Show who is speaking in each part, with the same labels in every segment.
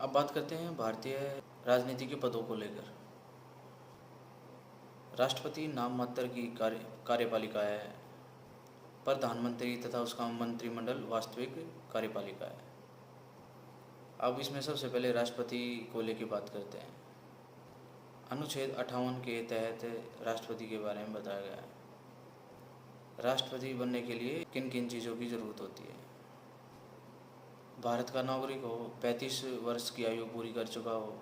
Speaker 1: अब बात करते हैं भारतीय राजनीति के पदों को लेकर। राष्ट्रपति नाम मात्र की कार्यपालिका है। प्रधानमंत्री तथा उसका मंत्रिमंडल वास्तविक कार्यपालिका है। अब इसमें सबसे पहले राष्ट्रपति को लेकर बात करते हैं। अनुच्छेद 58 के तहत राष्ट्रपति के बारे में बताया गया है। राष्ट्रपति बनने के लिए किन किन चीज़ों की ज़रूरत होती है। भारत का नागरिक हो, 35 वर्ष की आयु पूरी कर चुका हो,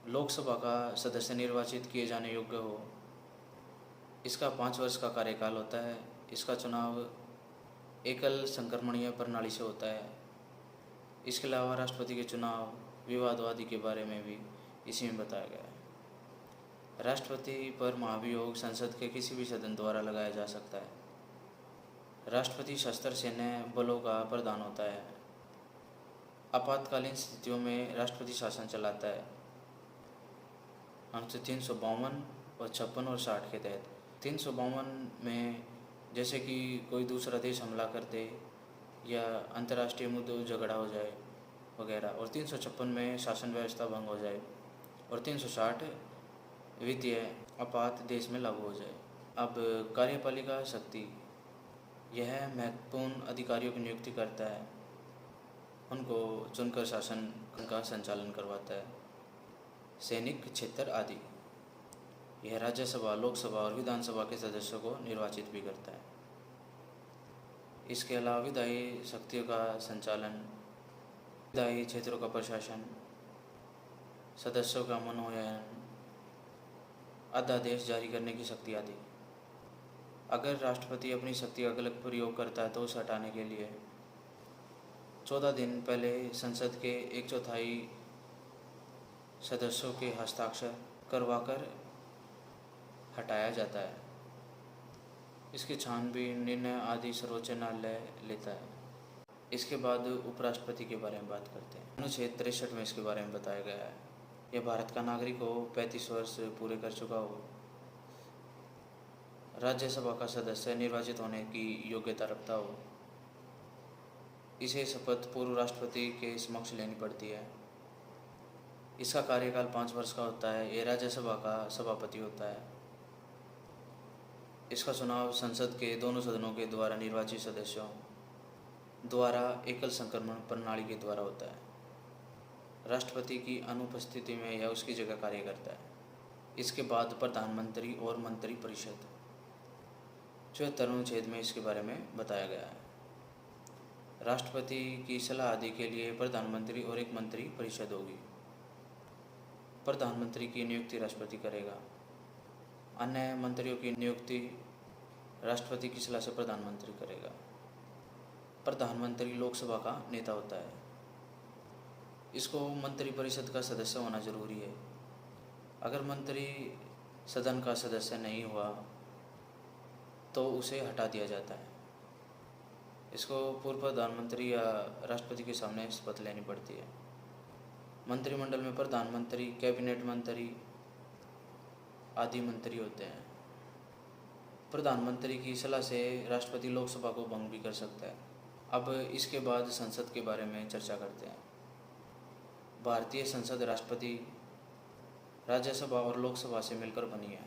Speaker 1: लोकसभा का सदस्य निर्वाचित किए जाने योग्य हो, इसका 5 वर्ष का कार्यकाल होता है, इसका चुनाव एकल संक्रमणीय प्रणाली से होता है। इसके अलावा राष्ट्रपति के चुनाव विवादवादी के बारे में भी इसी में बताया गया है। राष्ट्रपति पर महाभियोग संसद के किसी भी सदन द्वारा लगाया जा सकता है। राष्ट्रपति सशस्त्र सैन्य बलों का प्रधान होता है। आपातकालीन स्थितियों में राष्ट्रपति शासन चलाता है। अनुच्छेद 352 और 56 और 60 के तहत 352 में जैसे कि कोई दूसरा देश हमला कर दे या अंतर्राष्ट्रीय मुद्दों झगड़ा हो जाए वगैरह, और 356 में शासन व्यवस्था भंग हो जाए, और 360 वित्तीय आपात देश में लागू हो जाए। अब कार्यपालिका शक्ति, यह महत्वपूर्ण अधिकारियों की नियुक्ति करता है, उनको चुनकर शासन का संचालन करवाता है। सैनिक क्षेत्र आदि, यह राज्यसभा, लोकसभा और विधानसभा के सदस्यों को निर्वाचित भी करता है। इसके अलावा विधायी शक्तियों का संचालन, विधायी क्षेत्रों का प्रशासन, सदस्यों का मनोनयन, अध्यादेश जारी करने की शक्ति आदि। अगर राष्ट्रपति अपनी शक्ति का गलत प्रयोग करता है तो उसे हटाने के लिए 14 दिन पहले संसद के 1/4 सदस्यों के हस्ताक्षर करवाकर हटाया जाता है। इसकी छानबीन, निर्णय आदि सर्वोच्च न्यायालय लेता है। इसके बाद उपराष्ट्रपति के बारे में बात करते हैं। अनुच्छेद 63 में इसके बारे में बताया गया है। यह भारत का नागरिक हो, 35 वर्ष पूरे कर चुका हो, राज्यसभा का सदस्य निर्वाचित होने की योग्यता रखता हो, इसे शपथ पूर्व राष्ट्रपति के समक्ष लेनी पड़ती है। इसका कार्यकाल 5 वर्ष का होता है। यह राज्यसभा का सभापति होता है। इसका चुनाव संसद के दोनों सदनों के द्वारा निर्वाचित सदस्यों द्वारा एकल संक्रमण प्रणाली के द्वारा होता है। राष्ट्रपति की अनुपस्थिति में यह उसकी जगह कार्य करता है। इसके बाद प्रधानमंत्री और मंत्रिपरिषद, 74वें अनुच्छेद में इसके बारे में बताया गया है। राष्ट्रपति की सलाह आदि के लिए प्रधानमंत्री और एक मंत्री परिषद होगी। प्रधानमंत्री की नियुक्ति राष्ट्रपति करेगा। अन्य मंत्रियों की नियुक्ति राष्ट्रपति की सलाह से प्रधानमंत्री करेगा। प्रधानमंत्री लोकसभा का नेता होता है। इसको मंत्रिपरिषद का सदस्य होना जरूरी है। अगर मंत्री सदन का सदस्य नहीं हुआ तो उसे हटा दिया जाता है। इसको पूर्व प्रधानमंत्री या राष्ट्रपति के सामने शपथ लेनी पड़ती है। मंत्रिमंडल में प्रधानमंत्री, कैबिनेट मंत्री आदि मंत्री होते हैं। प्रधानमंत्री की सलाह से राष्ट्रपति लोकसभा को भंग भी कर सकता है। अब इसके बाद संसद के बारे में चर्चा करते हैं। भारतीय संसद राष्ट्रपति, राज्यसभा और लोकसभा से मिलकर बनी है।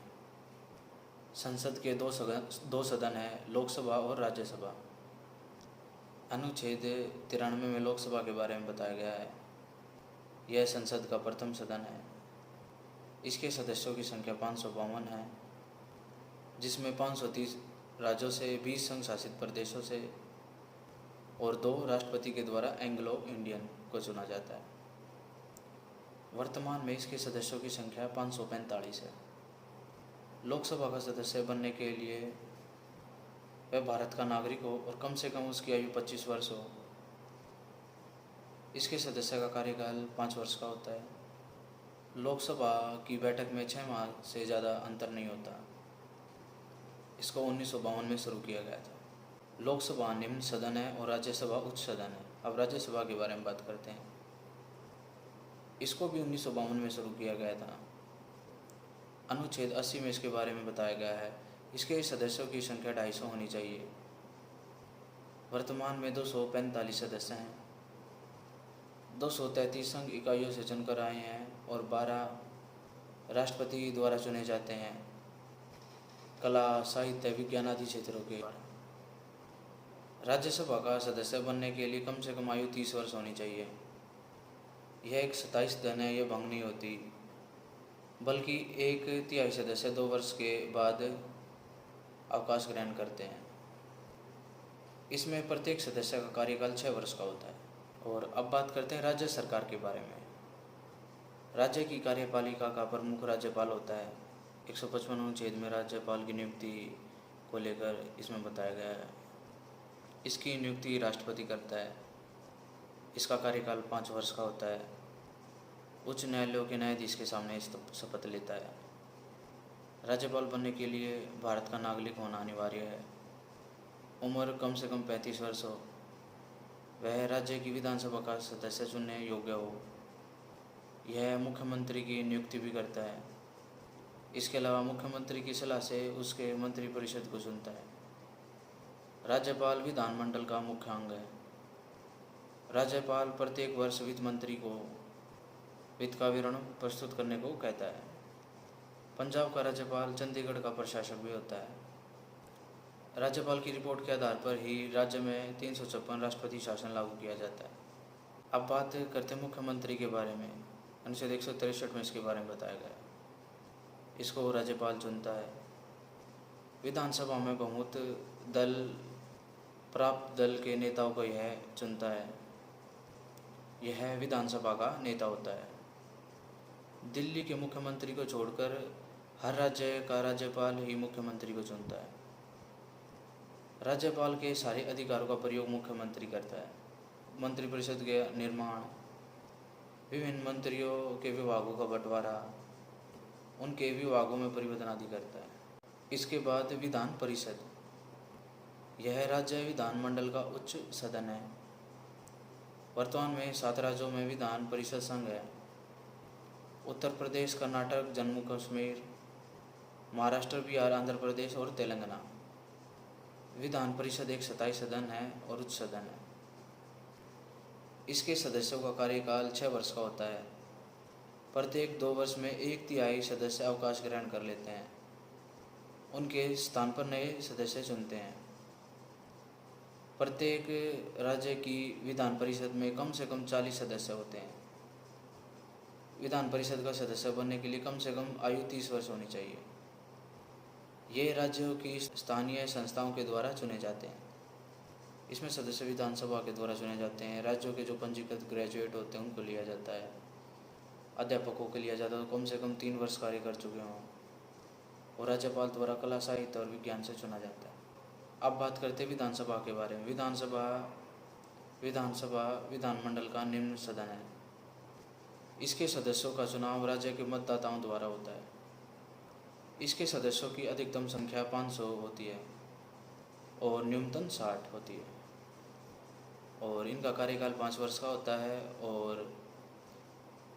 Speaker 1: संसद के दो सदन हैं, लोकसभा और राज्यसभा। अनुच्छेद 93 में लोकसभा के बारे में बताया गया है। यह संसद का प्रथम सदन है। इसके सदस्यों की संख्या 552 है, जिसमें 530 राज्यों से, 20 संघ शासित प्रदेशों से और 2 राष्ट्रपति के द्वारा एंग्लो इंडियन को चुना जाता है। वर्तमान में इसके सदस्यों की संख्या 545 है। लोकसभा का सदस्य बनने के लिए वह भारत का नागरिक हो और कम से कम उसकी आयु 25 वर्ष हो। इसके सदस्य का कार्यकाल 5 वर्ष का होता है। लोकसभा की बैठक में 6 माह से ज़्यादा अंतर नहीं होता। इसको 1952 में शुरू किया गया था। लोकसभा निम्न सदन है और राज्यसभा उच्च सदन है। अब राज्यसभा के बारे में बात करते हैं। इसको भी 1952 में शुरू किया गया था। अनुच्छेद 80 में इसके बारे में बताया गया है। इसके सदस्यों की संख्या 250 होनी चाहिए। वर्तमान में 245 सदस्य हैं। 233 संघ इकाइयों से चुनकर आए हैं और 12 राष्ट्रपति द्वारा चुने जाते हैं कला, साहित्य, विज्ञान आदि क्षेत्रों के। राज्यसभा का सदस्य बनने के लिए कम से कम आयु 30 वर्ष होनी चाहिए। यह एक 27 सदन है, यह भंग नहीं होती, बल्कि 1/3 सदस्य 2 वर्ष के बाद अवकाश ग्रहण करते हैं। इसमें प्रत्येक सदस्य का कार्यकाल 6 वर्ष का होता है। और अब बात करते हैं राज्य सरकार के बारे में। राज्य की कार्यपालिका का प्रमुख राज्यपाल होता है। 155 अनुच्छेद में राज्यपाल की नियुक्ति को लेकर इसमें बताया गया है। इसकी नियुक्ति राष्ट्रपति करता है। इसका कार्यकाल 5 वर्ष का होता है। उच्च न्यायालयों के न्यायाधीश के सामने शपथ लेता है। राज्यपाल बनने के लिए भारत का नागरिक होना अनिवार्य है। उम्र कम से कम 35 वर्ष हो। वह राज्य की विधानसभा का सदस्य चुनने योग्य हो। यह मुख्यमंत्री की नियुक्ति भी करता है। इसके अलावा मुख्यमंत्री की सलाह से उसके मंत्रिपरिषद को चुनता है। राज्यपाल विधानमंडल का मुख्य अंग है। राज्यपाल प्रत्येक वर्ष वित्त मंत्री को वित्त का विवरण प्रस्तुत करने को कहता है। पंजाब का राज्यपाल चंडीगढ़ का प्रशासक भी होता है। राज्यपाल की रिपोर्ट के आधार पर ही राज्य में 356 राष्ट्रपति शासन लागू किया जाता है। अब बात करते हैं मुख्यमंत्री के बारे में। अनुच्छेद 163 में इसके बारे में बताया गया है। इसको राज्यपाल चुनता है। विधानसभा में बहुमत दल प्राप्त दल के नेताओं को यह चुनता है। यह विधानसभा का नेता होता है। दिल्ली के मुख्यमंत्री को छोड़कर हर राज्य का राज्यपाल ही मुख्यमंत्री को चुनता है। राज्यपाल के सारे अधिकारों का प्रयोग मुख्यमंत्री करता है। मंत्रिपरिषद के निर्माण, विभिन्न मंत्रियों के विभागों का बंटवारा, उनके विभागों में परिवर्तन आदि करता है। इसके बाद विधान परिषद, यह राज्य विधानमंडल का उच्च सदन है। वर्तमान में 7 राज्यों में विधान परिषद संघ है। उत्तर प्रदेश, कर्नाटक, जम्मू कश्मीर, महाराष्ट्र, बिहार, आंध्र प्रदेश और तेलंगाना। विधान परिषद एक 27 सदन है और उच्च सदन है। इसके सदस्यों का कार्यकाल 6 वर्ष का होता है। प्रत्येक 2 वर्ष में 1/3 सदस्य अवकाश ग्रहण कर लेते हैं। उनके स्थान पर नए सदस्य चुनते हैं। प्रत्येक राज्य की विधान परिषद में कम से कम 40 सदस्य होते हैं। विधान परिषद का सदस्य बनने के लिए कम से कम आयु 30 वर्ष होनी चाहिए। ये राज्यों की स्थानीय संस्थाओं के द्वारा चुने जाते हैं। इसमें सदस्य विधानसभा के द्वारा चुने जाते हैं। राज्यों के जो पंजीकृत ग्रेजुएट होते हैं उनको लिया जाता है। अध्यापकों के लिया जाता है कम से कम 3 वर्ष कार्य कर चुके हों। और राज्यपाल द्वारा कला, साहित्य और विज्ञान से चुना जाता है। अब बात करते हैं विधानसभा के बारे में। विधानसभा विधानमंडल का निम्न सदन है। इसके सदस्यों का चुनाव राज्य के मतदाताओं द्वारा होता है। इसके सदस्यों की अधिकतम संख्या 500 होती है और न्यूनतम 60 होती है। और इनका कार्यकाल 5 वर्ष का होता है। और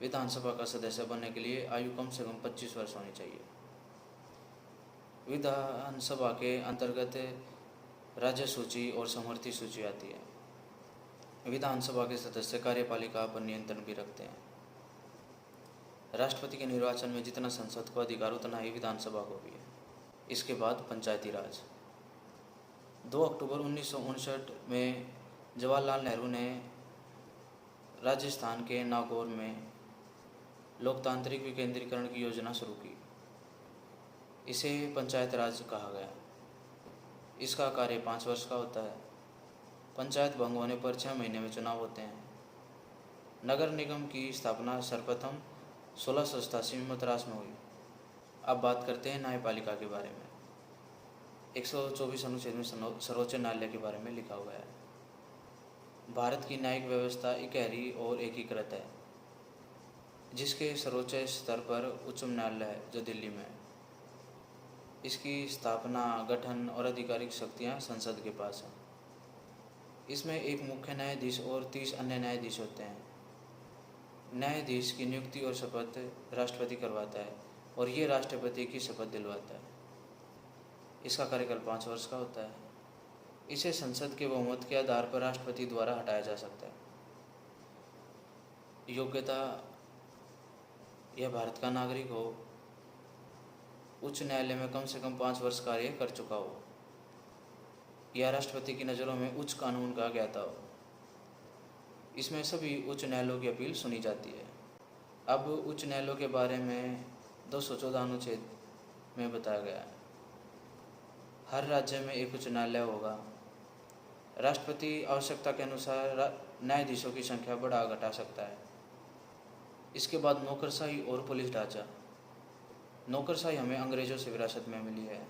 Speaker 1: विधानसभा का सदस्य बनने के लिए आयु कम से कम 25 वर्ष होनी चाहिए। विधानसभा के अंतर्गत राज्य सूची और समवर्ती सूची आती है। विधानसभा के सदस्य कार्यपालिका पर नियंत्रण भी रखते हैं। राष्ट्रपति के निर्वाचन में जितना संसद को अधिकार उतना ही विधानसभा को भी है। इसके बाद पंचायती राज। 2 अक्टूबर 1959 में जवाहरलाल नेहरू ने राजस्थान के नागौर में लोकतांत्रिक विकेंद्रीकरण की योजना शुरू की। इसे पंचायत राज कहा गया। इसका कार्य 5 वर्ष का होता है। पंचायत भंग होने पर 6 महीने में चुनाव होते हैं। नगर निगम की स्थापना सर्वप्रथम 1687 में मद्रास में हुई। अब बात करते हैं न्यायपालिका के बारे में। 124 अनुच्छेद में सर्वोच्च न्यायालय के बारे में लिखा हुआ है। भारत की न्यायिक व्यवस्था इकहरी और एकीकृत है, जिसके सर्वोच्च स्तर पर उच्च न्यायालय है जो दिल्ली में है। इसकी स्थापना, गठन और आधिकारिक शक्तियाँ संसद के पास हैं। इसमें एक मुख्य न्यायाधीश और 30 अन्य न्यायाधीश होते हैं। न्यायाधीश की नियुक्ति और शपथ राष्ट्रपति करवाता है और ये राष्ट्रपति की शपथ दिलवाता है। इसका कार्यकाल 5 वर्ष का होता है। इसे संसद के बहुमत के आधार पर राष्ट्रपति द्वारा हटाया जा सकता है। योग्यता या भारत का नागरिक हो, उच्च न्यायालय में कम से कम 5 वर्ष कार्य कर चुका हो, या राष्ट्रपति की नज़रों में उच्च कानून का ज्ञाता हो। इसमें सभी उच्च न्यायालयों की अपील सुनी जाती है। अब उच्च न्यायालयों के बारे में 214 अनुच्छेद में बताया गया है। हर राज्य में एक उच्च न्यायालय होगा। राष्ट्रपति आवश्यकता के अनुसार न्यायाधीशों की संख्या बढ़ा घटा सकता है। इसके बाद नौकरशाही और पुलिस ढांचा। नौकरशाही हमें अंग्रेजों से विरासत में मिली है।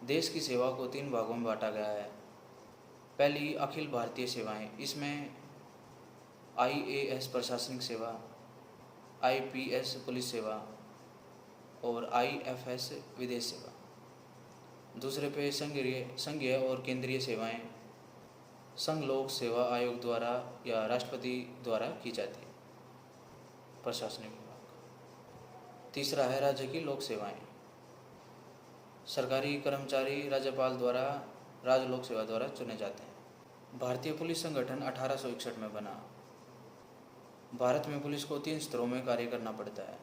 Speaker 1: देश की सेवा को 3 भागों में बांटा गया है। पहली, अखिल भारतीय सेवाएं। इसमें IAS प्रशासनिक सेवा, IPS पुलिस सेवा और IFS विदेश सेवा। दूसरे पे संघीय और केंद्रीय सेवाएं संघ लोक सेवा आयोग द्वारा या राष्ट्रपति द्वारा की जाती है, प्रशासनिक विभाग। तीसरा है राज्य की लोक सेवाएं। सरकारी कर्मचारी राज्यपाल द्वारा राज्य लोक सेवा द्वारा चुने जाते हैं। भारतीय पुलिस संगठन 1861 में बना। भारत में पुलिस को 3 स्तरों में कार्य करना पड़ता है।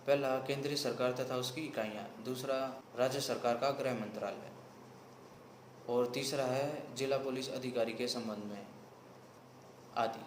Speaker 1: पहला, केंद्रीय सरकार तथा उसकी इकाइयाँ। दूसरा, राज्य सरकार का गृह मंत्रालय। और तीसरा है जिला पुलिस अधिकारी के संबंध में आदि।